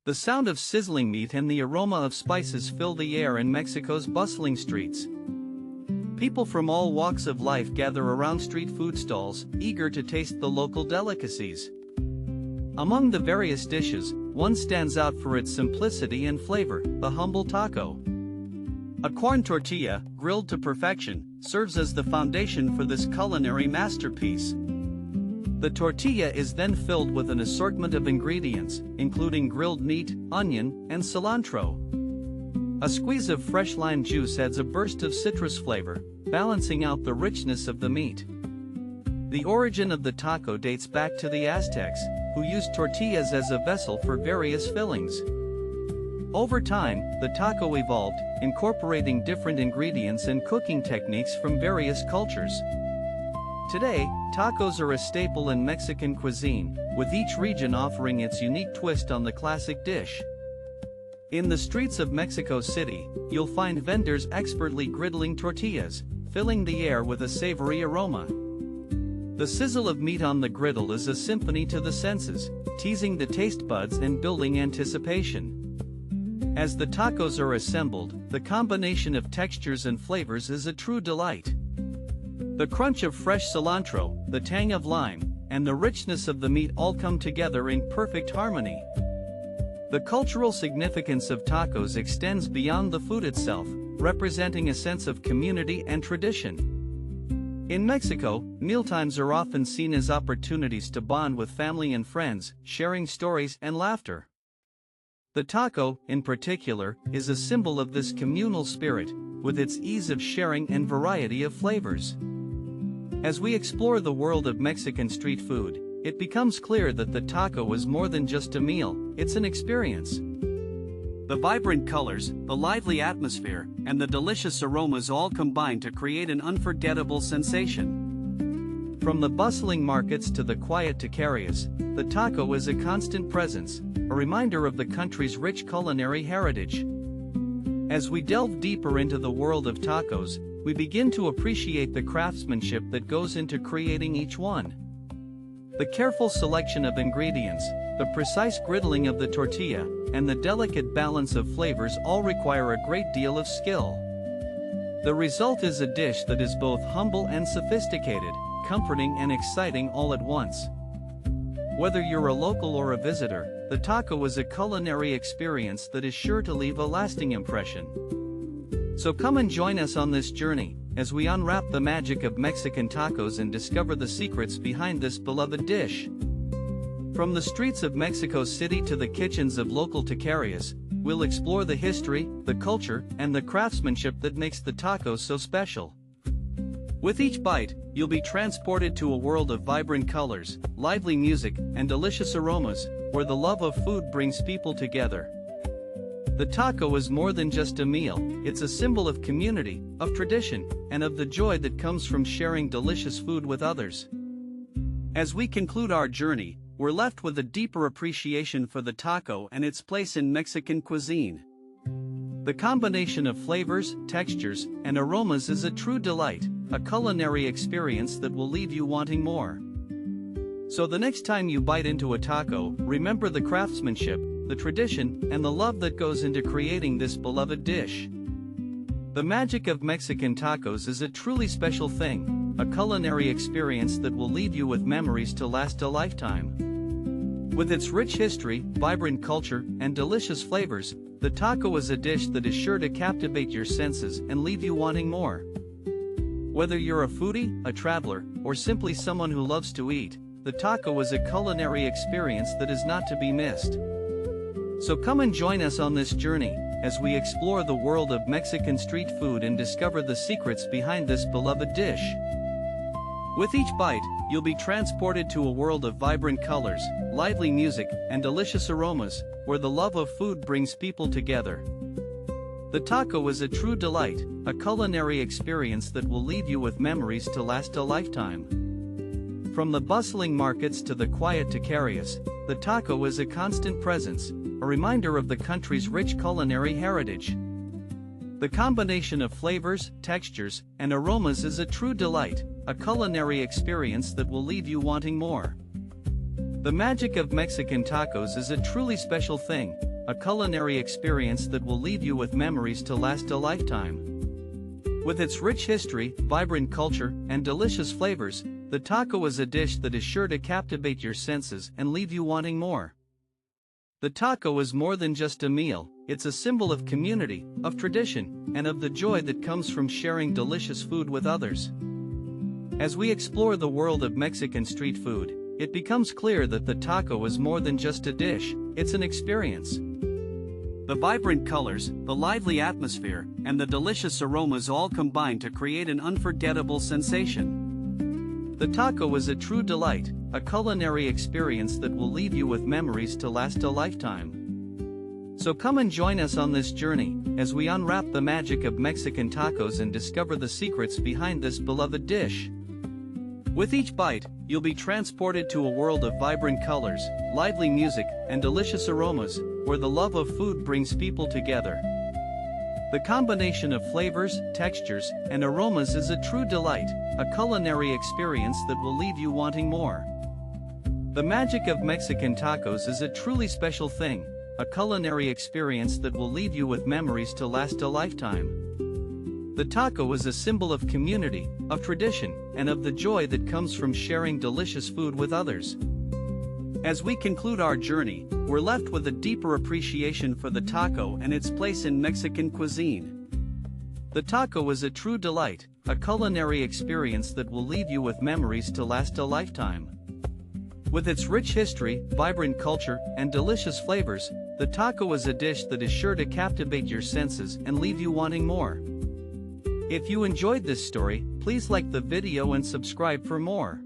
The sound of sizzling meat and the aroma of spices fill the air in Mexico's bustling streets. People from all walks of life gather around street food stalls, eager to taste the local delicacies. Among the various dishes, one stands out for its simplicity and flavor: the humble taco. A corn tortilla, grilled to perfection, serves as the foundation for this culinary masterpiece. The tortilla is then filled with an assortment of ingredients, including grilled meat, onion, and cilantro. A squeeze of fresh lime juice adds a burst of citrus flavor, balancing out the richness of the meat. The origin of the taco dates back to the Aztecs, who used tortillas as a vessel for various fillings. Over time, the taco evolved, incorporating different ingredients and cooking techniques from various cultures. Today, tacos are a staple in Mexican cuisine, with each region offering its unique twist on the classic dish. In the streets of Mexico City, you'll find vendors expertly griddling tortillas, filling the air with a savory aroma. The sizzle of meat on the griddle is a symphony to the senses, teasing the taste buds and building anticipation. As the tacos are assembled, the combination of textures and flavors is a true delight. The crunch of fresh cilantro, the tang of lime, and the richness of the meat all come together in perfect harmony. The cultural significance of tacos extends beyond the food itself, representing a sense of community and tradition. In Mexico, mealtimes are often seen as opportunities to bond with family and friends, sharing stories and laughter. The taco, in particular, is a symbol of this communal spirit, with its ease of sharing and variety of flavors. As we explore the world of Mexican street food, it becomes clear that the taco is more than just a meal, it's an experience. The vibrant colors, the lively atmosphere, and the delicious aromas all combine to create an unforgettable sensation. From the bustling markets to the quiet taquerias, the taco is a constant presence, a reminder of the country's rich culinary heritage. As we delve deeper into the world of tacos, we begin to appreciate the craftsmanship that goes into creating each one. The careful selection of ingredients, the precise griddling of the tortilla, and the delicate balance of flavors all require a great deal of skill. The result is a dish that is both humble and sophisticated, comforting and exciting all at once. Whether you're a local or a visitor, the taco is a culinary experience that is sure to leave a lasting impression. So come and join us on this journey, as we unwrap the magic of Mexican tacos and discover the secrets behind this beloved dish. From the streets of Mexico City to the kitchens of local taquerias, we'll explore the history, the culture, and the craftsmanship that makes the tacos so special. With each bite, you'll be transported to a world of vibrant colors, lively music, and delicious aromas, where the love of food brings people together. The taco is more than just a meal, it's a symbol of community, of tradition, and of the joy that comes from sharing delicious food with others. As we conclude our journey, we're left with a deeper appreciation for the taco and its place in Mexican cuisine. The combination of flavors, textures, and aromas is a true delight, a culinary experience that will leave you wanting more. So the next time you bite into a taco, remember the craftsmanship, the tradition, and the love that goes into creating this beloved dish. The magic of Mexican tacos is a truly special thing, a culinary experience that will leave you with memories to last a lifetime. With its rich history, vibrant culture, and delicious flavors, the taco is a dish that is sure to captivate your senses and leave you wanting more. Whether you're a foodie, a traveler, or simply someone who loves to eat, the taco is a culinary experience that is not to be missed. So come and join us on this journey, as we explore the world of Mexican street food and discover the secrets behind this beloved dish. With each bite, you'll be transported to a world of vibrant colors, lively music, and delicious aromas, where the love of food brings people together. The taco is a true delight, a culinary experience that will leave you with memories to last a lifetime. From the bustling markets to the quiet taquerias, the taco is a constant presence, a reminder of the country's rich culinary heritage. The combination of flavors, textures, and aromas is a true delight, a culinary experience that will leave you wanting more. The magic of Mexican tacos is a truly special thing, a culinary experience that will leave you with memories to last a lifetime. With its rich history, vibrant culture, and delicious flavors, the taco is a dish that is sure to captivate your senses and leave you wanting more. The taco is more than just a meal, it's a symbol of community, of tradition, and of the joy that comes from sharing delicious food with others. As we explore the world of Mexican street food, it becomes clear that the taco is more than just a dish, it's an experience. The vibrant colors, the lively atmosphere, and the delicious aromas all combine to create an unforgettable sensation. The taco is a true delight, a culinary experience that will leave you with memories to last a lifetime. So come and join us on this journey, as we unwrap the magic of Mexican tacos and discover the secrets behind this beloved dish. With each bite, you'll be transported to a world of vibrant colors, lively music, and delicious aromas, where the love of food brings people together. The combination of flavors, textures, and aromas is a true delight, a culinary experience that will leave you wanting more. The magic of Mexican tacos is a truly special thing, a culinary experience that will leave you with memories to last a lifetime. The taco is a symbol of community, of tradition, and of the joy that comes from sharing delicious food with others. As we conclude our journey, we're left with a deeper appreciation for the taco and its place in Mexican cuisine. The taco is a true delight, a culinary experience that will leave you with memories to last a lifetime. With its rich history, vibrant culture, and delicious flavors, the taco is a dish that is sure to captivate your senses and leave you wanting more. If you enjoyed this story, please like the video and subscribe for more.